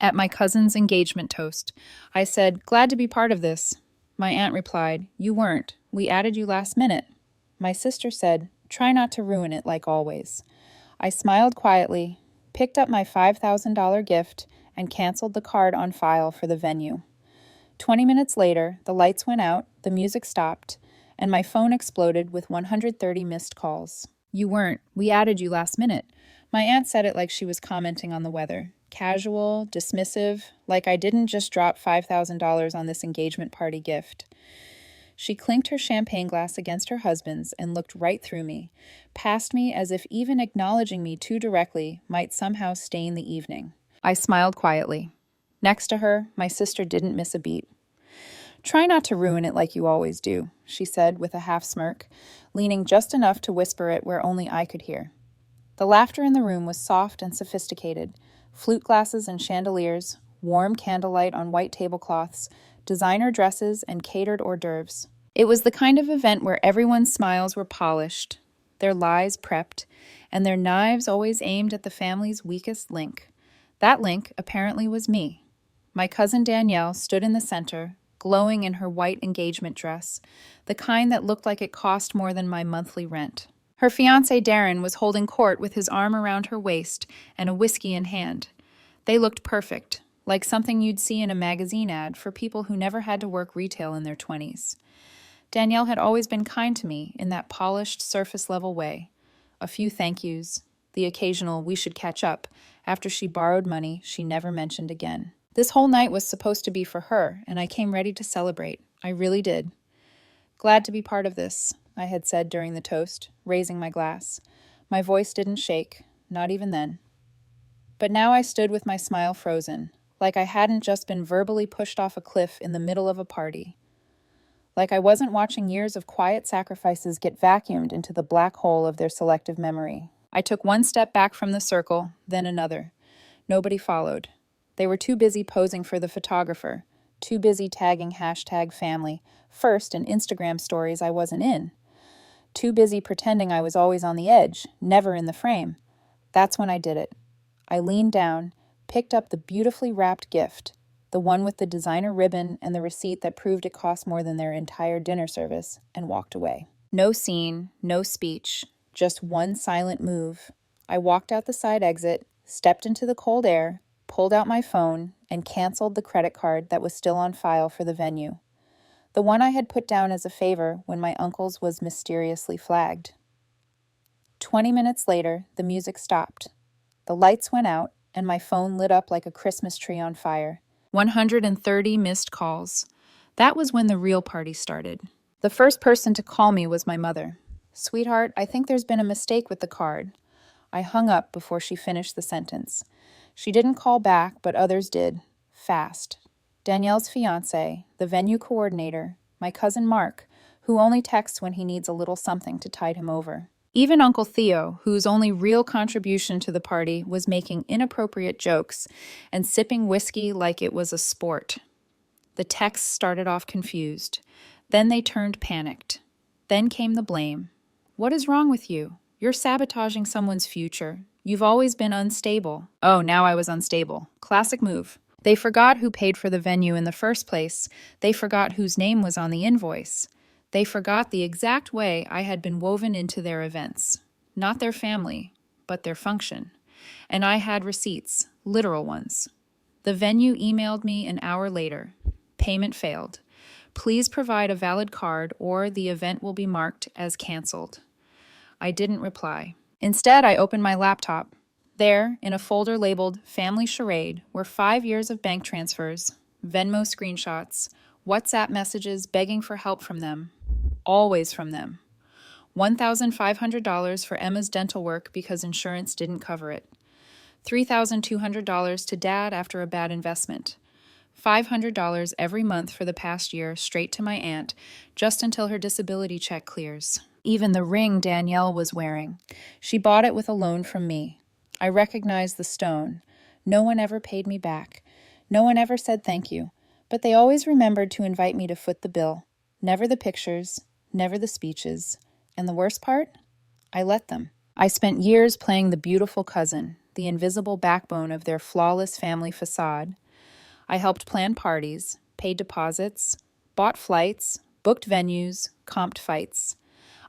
At my cousin's engagement toast, I said, "Glad to be part of this." My aunt replied, "You weren't. We added you last minute." My sister said, "Try not to ruin it like always." I smiled quietly, picked up my $5,000 gift, and canceled the card on file for the venue. 20 minutes later, the lights went out, the music stopped, and my phone exploded with 130 missed calls. "You weren't. We added you last minute." My aunt said it like she was commenting on the weather. Casual, dismissive, like I didn't just drop $5,000 on this engagement party gift. She clinked her champagne glass against her husband's and looked right through me, past me as if even acknowledging me too directly might somehow stain the evening. I smiled quietly. Next to her, my sister didn't miss a beat. "Try not to ruin it like you always do," she said with a half smirk, leaning just enough to whisper it where only I could hear. The laughter in the room was soft and sophisticated. Flute glasses and chandeliers, warm candlelight on white tablecloths, designer dresses, and catered hors d'oeuvres. It was the kind of event where everyone's smiles were polished, their lies prepped, and their knives always aimed at the family's weakest link. That link apparently was me. My cousin Danielle stood in the center, glowing in her white engagement dress, the kind that looked like it cost more than my monthly rent. Her fiancé Darren was holding court with his arm around her waist and a whiskey in hand. They looked perfect, like something you'd see in a magazine ad for people who never had to work retail in their 20s. Danielle had always been kind to me in that polished, surface-level way. A few thank yous, the occasional "we should catch up" after she borrowed money she never mentioned again. This whole night was supposed to be for her, and I came ready to celebrate. I really did. "Glad to be part of this," I had said during the toast, raising my glass. My voice didn't shake, not even then. But now I stood with my smile frozen, like I hadn't just been verbally pushed off a cliff in the middle of a party. Like I wasn't watching years of quiet sacrifices get vacuumed into the black hole of their selective memory. I took one step back from the circle, then another. Nobody followed. They were too busy posing for the photographer, too busy tagging #family, first in Instagram stories I wasn't in. Too busy pretending I was always on the edge, never in the frame. That's when I did it. I leaned down, picked up the beautifully wrapped gift, the one with the designer ribbon and the receipt that proved it cost more than their entire dinner service, and walked away. No scene, no speech, just one silent move. I walked out the side exit, stepped into the cold air, pulled out my phone, and canceled the credit card that was still on file for the venue. The one I had put down as a favor when my uncle's was mysteriously flagged. 20 minutes later, the music stopped. The lights went out, and my phone lit up like a Christmas tree on fire. 130 missed calls. That was when the real party started. The first person to call me was my mother. "Sweetheart, I think there's been a mistake with the card." I hung up before she finished the sentence. She didn't call back, but others did. Fast. Danielle's fiancé, the venue coordinator, my cousin Mark, who only texts when he needs a little something to tide him over. Even Uncle Theo, whose only real contribution to the party was making inappropriate jokes and sipping whiskey like it was a sport. The texts started off confused. Then they turned panicked. Then came the blame. "What is wrong with you? You're sabotaging someone's future. You've always been unstable." Oh, now I was unstable. Classic move. They forgot who paid for the venue in the first place. They forgot whose name was on the invoice. They forgot the exact way I had been woven into their events. Not their family, but their function. And I had receipts, literal ones. The venue emailed me an hour later. "Payment failed. Please provide a valid card or the event will be marked as canceled." I didn't reply. Instead, I opened my laptop. There, in a folder labeled Family Charade, were 5 years of bank transfers, Venmo screenshots, WhatsApp messages begging for help from them. Always from them. $1,500 for Emma's dental work because insurance didn't cover it. $3,200 to Dad after a bad investment. $500 every month for the past year straight to my aunt, just until her disability check clears. Even the ring Danielle was wearing. She bought it with a loan from me. I recognized the stone. No one ever paid me back. No one ever said thank you. But they always remembered to invite me to foot the bill. Never the pictures, never the speeches. And the worst part? I let them. I spent years playing the beautiful cousin, the invisible backbone of their flawless family facade. I helped plan parties, paid deposits, bought flights, booked venues, comped fights.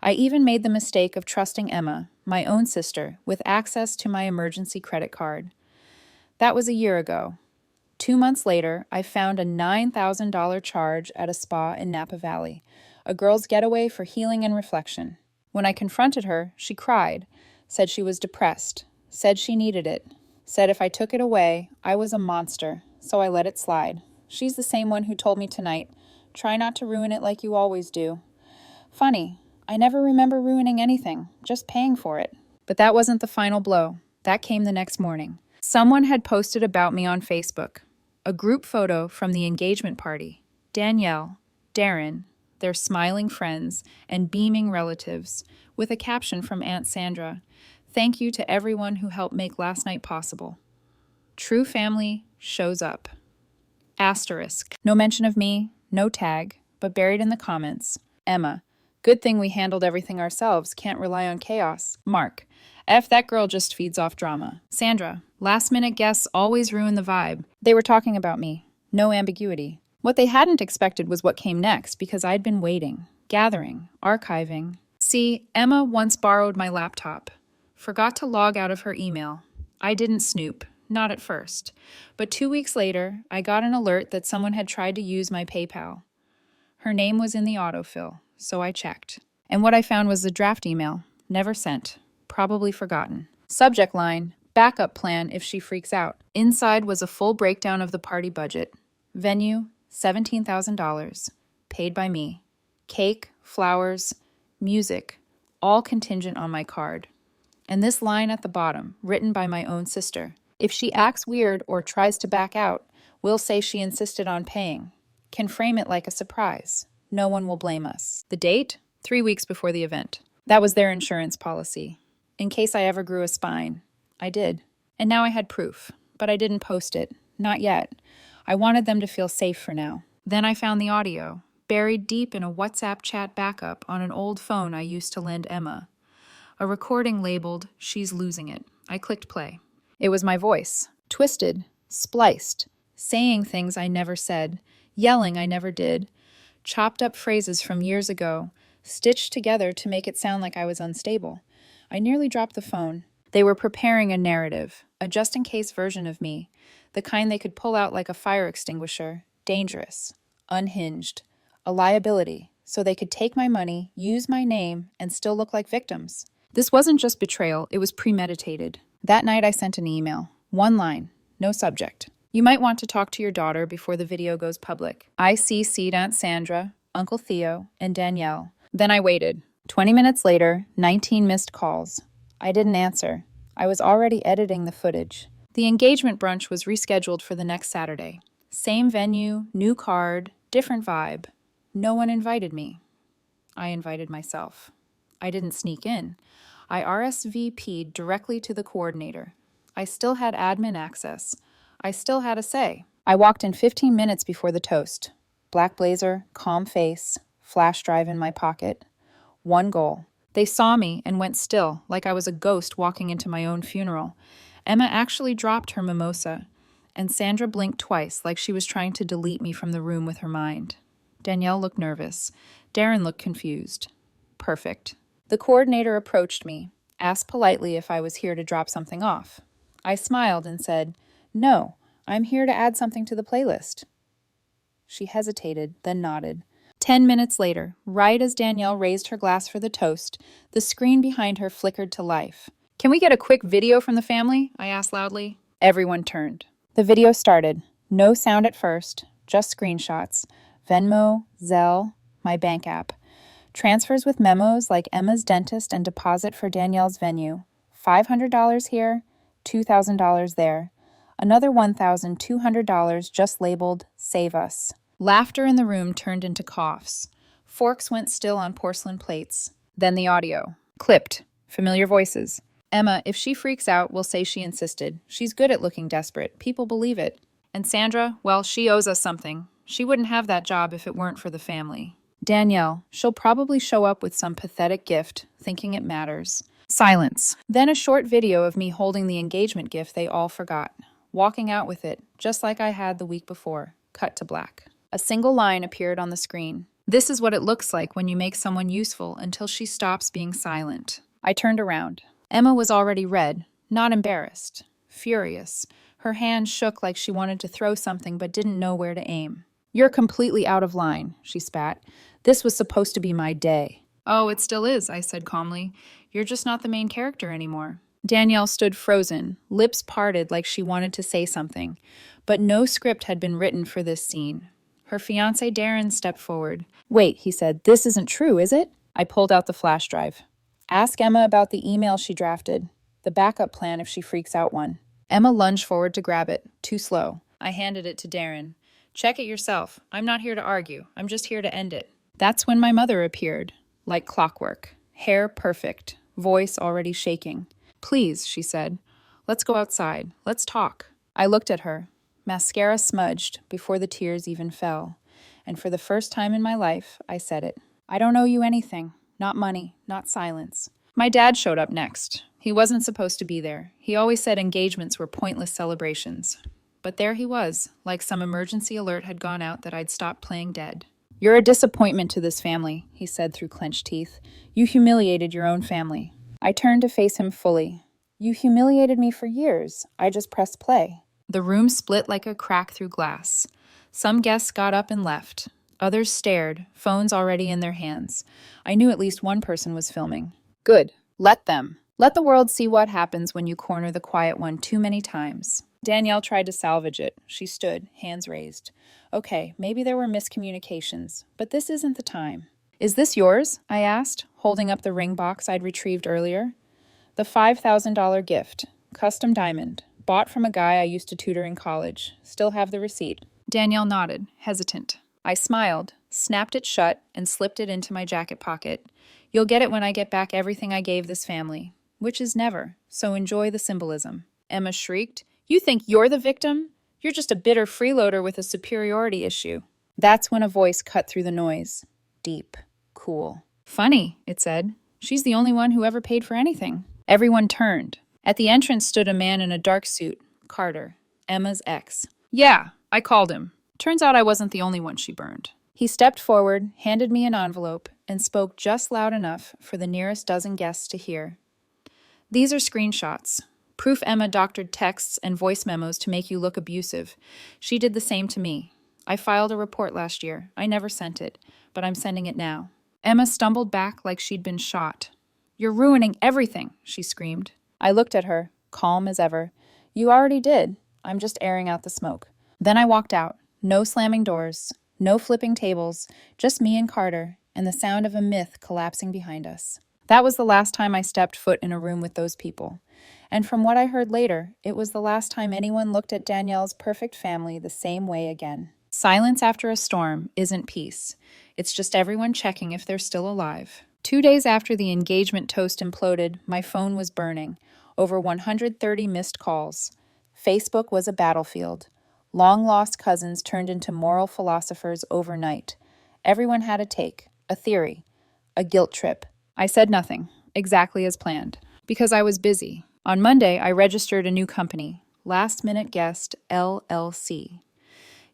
I even made the mistake of trusting Emma, my own sister, with access to my emergency credit card. That was a year ago. 2 months later, I found a $9,000 charge at a spa in Napa Valley, a girl's getaway for healing and reflection. When I confronted her, she cried, said she was depressed, said she needed it, said if I took it away, I was a monster, so I let it slide. She's the same one who told me tonight, try not to ruin it like you always do. Funny, I never remember ruining anything, just paying for it. But that wasn't the final blow. That came the next morning. Someone had posted about me on Facebook. A group photo from the engagement party. Danielle, Darren, their smiling friends, and beaming relatives, with a caption from Aunt Sandra. Thank you to everyone who helped make last night possible. True family shows up. Asterisk. No mention of me, no tag, but buried in the comments. Emma. Good thing we handled everything ourselves. Can't rely on chaos. Mark. F, that girl just feeds off drama. Sandra. Last minute guests always ruin the vibe. They were talking about me. No ambiguity. What they hadn't expected was what came next, because I'd been waiting, gathering, archiving. See, Emma once borrowed my laptop. Forgot to log out of her email. I didn't snoop. Not at first. But 2 weeks later, I got an alert that someone had tried to use my PayPal. Her name was in the autofill, so I checked. And what I found was the draft email. Never sent. Probably forgotten. Subject line, backup plan if she freaks out. Inside was a full breakdown of the party budget. Venue, $17,000. Paid by me. Cake, flowers, music, all contingent on my card. And this line at the bottom, written by my own sister. If she acts weird or tries to back out, we'll say she insisted on paying. Can frame it like a surprise. No one will blame us. The date? 3 weeks before the event. That was their insurance policy. In case I ever grew a spine. I did. And now I had proof. But I didn't post it. Not yet. I wanted them to feel safe for now. Then I found the audio, buried deep in a WhatsApp chat backup on an old phone I used to lend Emma. A recording labeled, She's Losing It. I clicked play. It was my voice. Twisted. Spliced. Saying things I never said. Yelling I never did. Chopped up phrases from years ago. Stitched together to make it sound like I was unstable. I nearly dropped the phone. They were preparing a narrative. A just-in-case version of me. The kind they could pull out like a fire extinguisher. Dangerous. Unhinged. A liability. So they could take my money, use my name, and still look like victims. This wasn't just betrayal, it was premeditated. That night I sent an email. One line. No subject. You might want to talk to your daughter before the video goes public. I CC'd Aunt Sandra, Uncle Theo, and Danielle. Then I waited. 20 minutes later, 19 missed calls. I didn't answer. I was already editing the footage. The engagement brunch was rescheduled for the next Saturday. Same venue, new card, different vibe. No one invited me. I invited myself. I didn't sneak in. I RSVP'd directly to the coordinator. I still had admin access. I still had a say. I walked in 15 minutes before the toast. Black blazer, calm face, flash drive in my pocket. One goal. They saw me and went still, like I was a ghost walking into my own funeral. Emma actually dropped her mimosa, and Sandra blinked twice, like she was trying to delete me from the room with her mind. Danielle looked nervous. Darren looked confused. Perfect. The coordinator approached me, asked politely if I was here to drop something off. I smiled and said, "No, I'm here to add something to the playlist." She hesitated, then nodded. 10 minutes later, right as Danielle raised her glass for the toast, the screen behind her flickered to life. "Can we get a quick video from the family?" I asked loudly. Everyone turned. The video started. No sound at first, just screenshots. Venmo, Zelle, my bank app. Transfers with memos like Emma's dentist and deposit for Danielle's venue. $500 here, $2,000 there. Another $1,200 just labeled Save Us. Laughter in the room turned into coughs. Forks went still on porcelain plates. Then the audio. Clipped. Familiar voices. Emma, if she freaks out, we'll say she insisted. She's good at looking desperate. People believe it. And Sandra, well, she owes us something. She wouldn't have that job if it weren't for the family. Danielle, she'll probably show up with some pathetic gift, thinking it matters. Silence. Then a short video of me holding the engagement gift they all forgot. Walking out with it, just like I had the week before. Cut to black. A single line appeared on the screen. This is what it looks like when you make someone useful until she stops being silent. I turned around. Emma was already red, not embarrassed, furious. Her hand shook like she wanted to throw something but didn't know where to aim. "You're completely out of line," she spat. "This was supposed to be my day." "Oh, it still is," I said calmly. "You're just not the main character anymore." Danielle stood frozen, lips parted like she wanted to say something, but no script had been written for this scene. Her fiancé Darren stepped forward. "Wait," he said, "this isn't true, is it?" I pulled out the flash drive. "Ask Emma about the email she drafted, the backup plan if she freaks out one." Emma lunged forward to grab it, too slow. I handed it to Darren. "Check it yourself. I'm not here to argue. I'm just here to end it." That's when my mother appeared, like clockwork, hair perfect, voice already shaking. "Please," she said, "let's go outside. Let's talk." I looked at her. Mascara smudged before the tears even fell. And for the first time in my life, I said it. "I don't owe you anything. Not money, not silence." My dad showed up next. He wasn't supposed to be there. He always said engagements were pointless celebrations. But there he was, like some emergency alert had gone out that I'd stopped playing dead. "You're a disappointment to this family," he said through clenched teeth. "You humiliated your own family." I turned to face him fully. "You humiliated me for years. I just pressed play." The room split like a crack through glass. Some guests got up and left. Others stared, phones already in their hands. I knew at least one person was filming. Good. Let them. Let the world see what happens when you corner the quiet one too many times. Danielle tried to salvage it. She stood, hands raised. "Okay, maybe there were miscommunications, but this isn't the time." "Is this yours?" I asked, holding up the ring box I'd retrieved earlier. "The $5,000 gift. Custom diamond. Bought from a guy I used to tutor in college. Still have the receipt." Danielle nodded, hesitant. I smiled, snapped it shut, and slipped it into my jacket pocket. "You'll get it when I get back everything I gave this family." Which is never, so enjoy the symbolism. Emma shrieked. "You think you're the victim? You're just a bitter freeloader with a superiority issue." That's when a voice cut through the noise. Deep, cool. "Funny," it said. "She's the only one who ever paid for anything." Everyone turned. At the entrance stood a man in a dark suit, Carter, Emma's ex. "Yeah, I called him. Turns out I wasn't the only one she burned." He stepped forward, handed me an envelope, and spoke just loud enough for the nearest dozen guests to hear. "These are screenshots. Proof Emma doctored texts and voice memos to make you look abusive. She did the same to me. I filed a report last year. I never sent it, but I'm sending it now." Emma stumbled back like she'd been shot. "You're ruining everything," she screamed. I looked at her, calm as ever. "You already did. I'm just airing out the smoke." Then I walked out. No slamming doors, no flipping tables, just me and Carter, and the sound of a myth collapsing behind us. That was the last time I stepped foot in a room with those people. And from what I heard later, it was the last time anyone looked at Danielle's perfect family the same way again. Silence after a storm isn't peace. It's just everyone checking if they're still alive. 2 days after the engagement toast imploded, my phone was burning. Over 130 missed calls. Facebook was a battlefield. Long-lost cousins turned into moral philosophers overnight. Everyone had a take, a theory, a guilt trip. I said nothing, exactly as planned, because I was busy. On Monday, I registered a new company, Last Minute Guest LLC.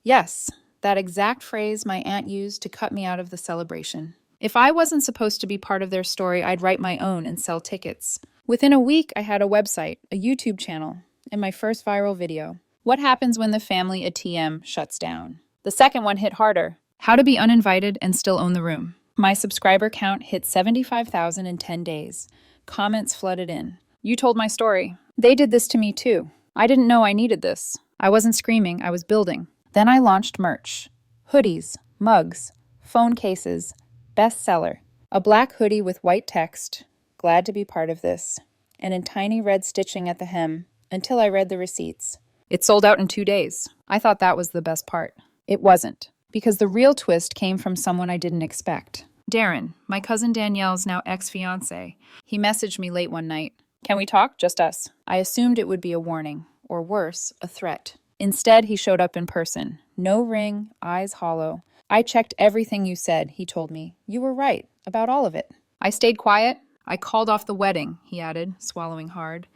Yes, that exact phrase my aunt used to cut me out of the celebration. If I wasn't supposed to be part of their story, I'd write my own and sell tickets. Within a week, I had a website, a YouTube channel, and my first viral video. What happens when the family ATM shuts down? The second one hit harder. How to be uninvited and still own the room. My subscriber count hit 75,000 in 10 days. Comments flooded in. "You told my story. They did this to me too. I didn't know I needed this. I wasn't screaming, I was building." Then I launched merch. Hoodies, mugs, phone cases, bestseller. A black hoodie with white text, "Glad to be part of this," and in tiny red stitching at the hem, until I read the receipts. It sold out in 2 days. I thought that was the best part. It wasn't, because the real twist came from someone I didn't expect. Darren, my cousin Danielle's now ex-fiancé. He messaged me late one night. "Can we talk? Just us." I assumed it would be a warning, or worse, a threat. Instead, he showed up in person. No ring, eyes hollow. "I checked everything you said," he told me. "You were right, about all of it." I stayed quiet. I called off the wedding, he added, swallowing hard.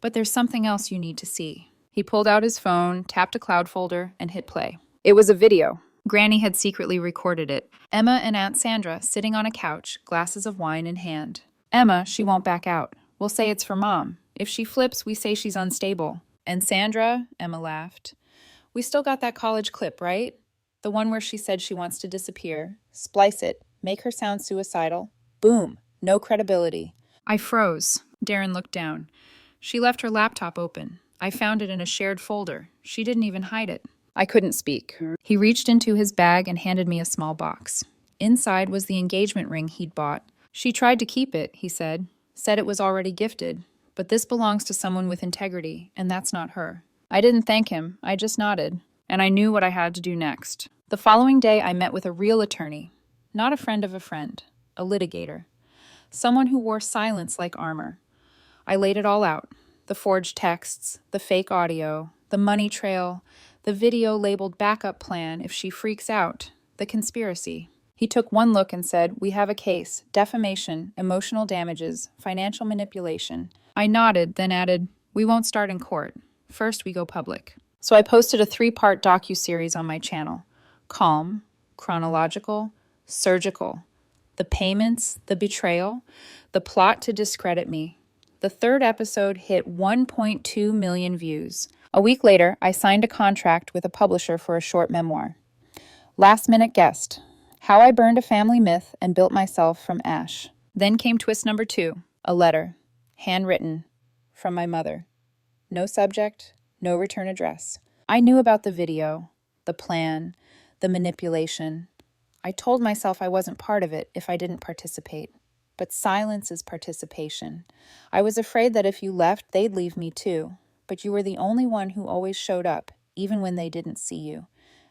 But there's something else you need to see. He pulled out his phone, tapped a cloud folder, and hit play. It was a video. Granny had secretly recorded it. Emma and Aunt Sandra sitting on a couch, glasses of wine in hand. Emma, she won't back out. We'll say it's for Mom. If she flips, we say she's unstable. And Sandra, Emma laughed. We still got that college clip, right? The one where she said she wants to disappear. Splice it. Make her sound suicidal. Boom. No credibility. I froze. Darren looked down. She left her laptop open. I found it in a shared folder. She didn't even hide it. I couldn't speak. He reached into his bag and handed me a small box. Inside was the engagement ring he'd bought. She tried to keep it, he said. Said it was already gifted. But this belongs to someone with integrity, and that's not her. I didn't thank him. I just nodded. And I knew what I had to do next. The following day, I met with a real attorney. Not a friend of a friend. A litigator. Someone who wore silence like armor. I laid it all out. The forged texts, the fake audio, the money trail, the video labeled backup plan if she freaks out, the conspiracy. He took one look and said, we have a case, defamation, emotional damages, financial manipulation. I nodded, then added, we won't start in court. First we go public. So I posted a 3-part docuseries on my channel. Calm, chronological, surgical. The payments, the betrayal, the plot to discredit me. The 3rd episode hit 1.2 million views. A week later, I signed a contract with a publisher for a short memoir. Last minute guest. How I burned a family myth and built myself from ash. Then came twist number 2, a letter, handwritten, from my mother. No subject, no return address. I knew about the video, the plan, the manipulation. I told myself I wasn't part of it if I didn't participate. But silence is participation. I was afraid that if you left, they'd leave me too. But you were the only one who always showed up, even when they didn't see you.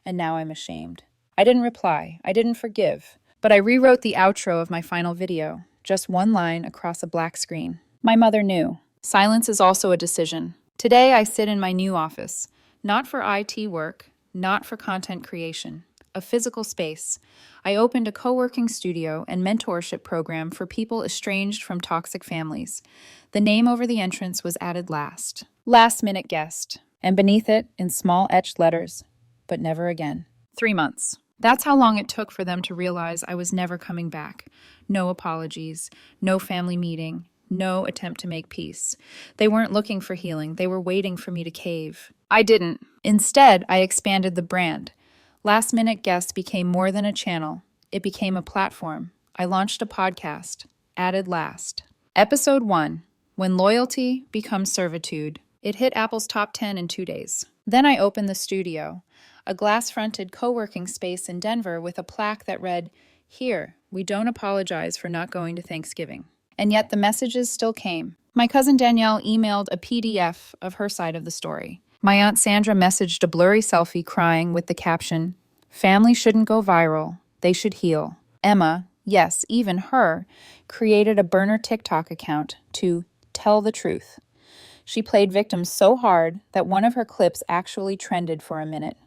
And now I'm ashamed. I didn't reply. I didn't forgive. But I rewrote the outro of my final video, just one line across a black screen. My mother knew. Silence is also a decision. Today I sit in my new office, not for IT work, not for content creation. A physical space. I opened a co-working studio and mentorship program for people estranged from toxic families. The name over the entrance was added last. Last minute guest. And beneath it, in small etched letters, but never again. 3 months. That's how long it took for them to realize I was never coming back. No apologies, no family meeting, no attempt to make peace. They weren't looking for healing. They were waiting for me to cave. I didn't. Instead, I expanded the brand. Last Minute Guest became more than a channel. It became a platform. I launched a podcast, Added Last. Episode 1, When Loyalty Becomes Servitude. It hit Apple's top 10 in 2 days. Then I opened the studio, a glass-fronted co-working space in Denver with a plaque that read, "Here, we don't apologize for not going to Thanksgiving." And yet the messages still came. My cousin Danielle emailed a PDF of her side of the story. My Aunt Sandra messaged a blurry selfie crying with the caption, "Family shouldn't go viral. They should heal." Emma, yes, even her, created a burner TikTok account to tell the truth. She played victim so hard that one of her clips actually trended for a minute.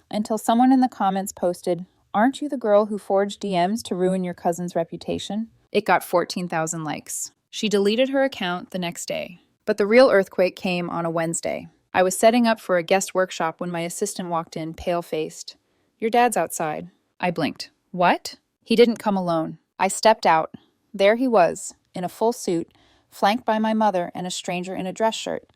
Until someone in the comments posted, "Aren't you the girl who forged DMs to ruin your cousin's reputation?" It got 14,000 likes. She deleted her account the next day. But the real earthquake came on a Wednesday. I was setting up for a guest workshop when my assistant walked in, pale-faced. "Your dad's outside." I blinked. "What?" He didn't come alone. I stepped out. There he was, in a full suit, flanked by my mother and a stranger in a dress shirt.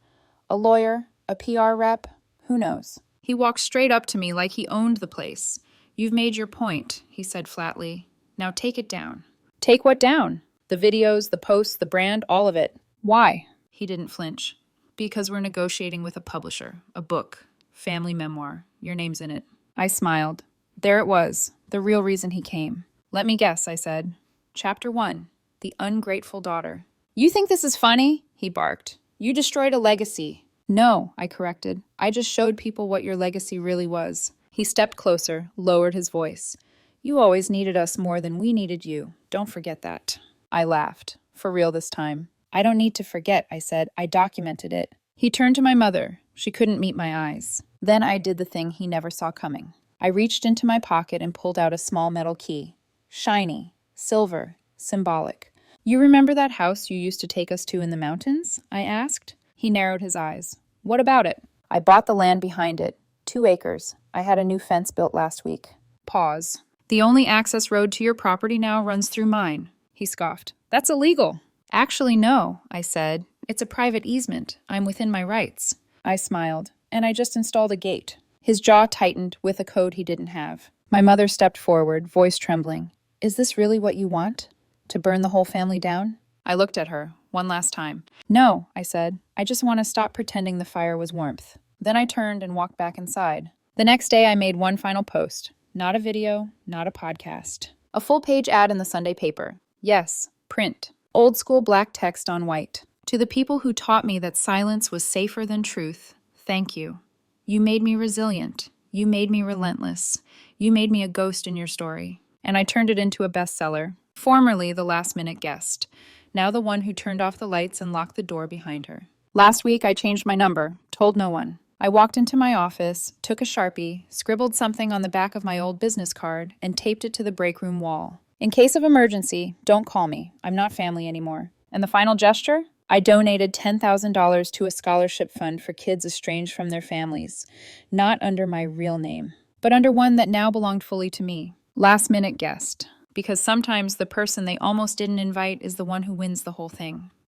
A lawyer, a PR rep, who knows? He walked straight up to me like he owned the place. "You've made your point," he said flatly. "Now take it down." "Take what down?" "The videos, the posts, the brand, all of it." "Why?" He didn't flinch. "Because we're negotiating with a publisher, a book, family memoir. Your name's in it." I smiled. There it was, the real reason he came. "Let me guess," I said. Chapter 1, The Ungrateful Daughter. "You think this is funny?" he barked. "You destroyed a legacy." "No," I corrected. "I just showed people what your legacy really was." He stepped closer, lowered his voice. "You always needed us more than we needed you. Don't forget that." I laughed. For real this time. "I don't need to forget," I said. "I documented it." He turned to my mother. She couldn't meet my eyes. Then I did the thing he never saw coming. I reached into my pocket and pulled out a small metal key. Shiny, silver, symbolic. You remember that house you used to take us to in the mountains? I asked. He narrowed his eyes. What about it? I bought the land behind it. 2 acres. I had a new fence built last week. Pause. The only access road to your property now runs through mine. He scoffed. That's illegal. Actually, no, I said. It's a private easement. I'm within my rights. I smiled, and I just installed a gate. His jaw tightened with a code he didn't have. My mother stepped forward, voice trembling. Is this really what you want? To burn the whole family down? I looked at her, one last time. No, I said. I just want to stop pretending the fire was warmth. Then I turned and walked back inside. The next day I made one final post. Not a video, not a podcast. A full-page ad in the Sunday paper. Yes, print. Old school black text on white. To the people who taught me that silence was safer than truth, thank you. You made me resilient. You made me relentless. You made me a ghost in your story. And I turned it into a bestseller. Formerly the last-minute guest. Now the one who turned off the lights and locked the door behind her. Last week I changed my number. Told no one. I walked into my office, took a Sharpie, scribbled something on the back of my old business card, and taped it to the break room wall. In case of emergency, don't call me. I'm not family anymore. And the final gesture? I donated $10,000 to a scholarship fund for kids estranged from their families. Not under my real name, but under one that now belonged fully to me. Last minute guest. Because sometimes the person they almost didn't invite is the one who wins the whole thing.